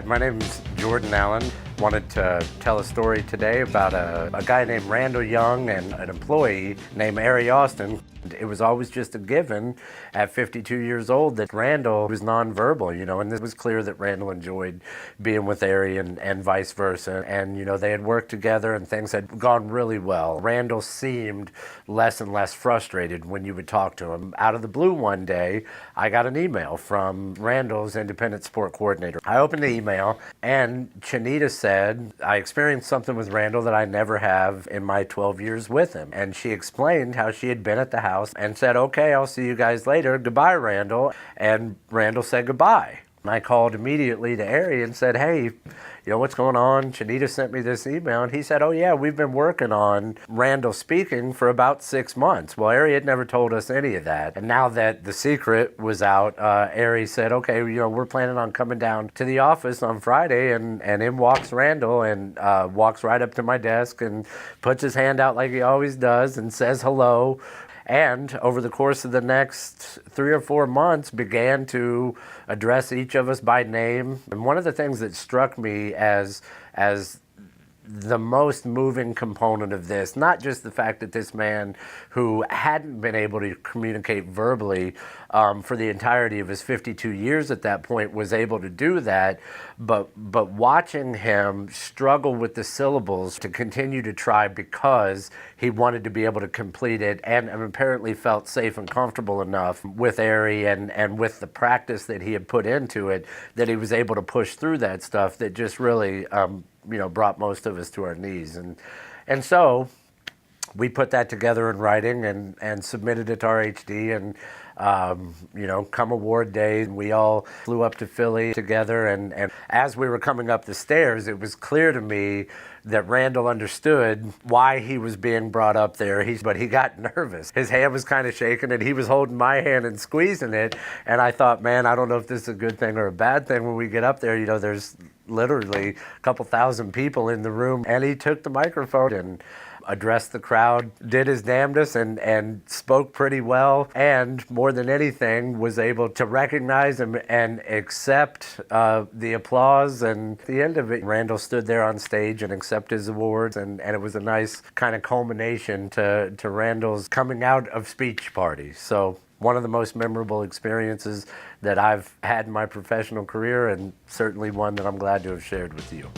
My name is Jordan Allen. Wanted to tell a story today about a guy named Randall Young and an employee named Ari Austin. It was always just a given at 52 years old that Randall was nonverbal, and it was clear that Randall enjoyed being with Ari and vice versa. And, they had worked together and things had gone really well. Randall seemed less and less frustrated when you would talk to him. Out of the blue one day, I got an email from Randall's independent sport coordinator. I opened the email and Chanita said, I experienced something with Randall that I never have in my 12 years with him. And she explained how she had been at the house and said, okay, I'll see you guys later. Goodbye, Randall. And Randall said goodbye. And I called immediately to Ari and said, hey, what's going on? Chanita sent me this email. And he said, oh, yeah, we've been working on Randall speaking for about 6 months. Well, Ari had never told us any of that. And now that the secret was out, Ari said, okay, we're planning on coming down to the office on Friday. And in walks Randall and walks right up to my desk and puts his hand out like he always does and says hello. And over the course of the next 3 or 4 months began to address each of us by name. And one of the things that struck me as the most moving component of this, not just the fact that this man who hadn't been able to communicate verbally for the entirety of his 52 years at that point was able to do that, but watching him struggle with the syllables to continue to try because he wanted to be able to complete it and apparently felt safe and comfortable enough with Ari and with the practice that he had put into it that he was able to push through that stuff that just really brought most of us to our knees. And so we put that together in writing and submitted it to RHD. And, come award day, we all flew up to Philly together. And as we were coming up the stairs, it was clear to me that Randall understood why he was being brought up there. But he got nervous. His hand was kind of shaking and he was holding my hand and squeezing it. And I thought, man, I don't know if this is a good thing or a bad thing when we get up there. There's literally a couple thousand people in the room. And he took the microphone and addressed the crowd, did his damnedest and spoke pretty well, and more than anything was able to recognize him and accept the applause. And at the end of it, Randall stood there on stage and accepted his awards, and it was a nice kind of culmination to Randall's coming out of speech party. So one of the most memorable experiences that I've had in my professional career, and certainly one that I'm glad to have shared with you.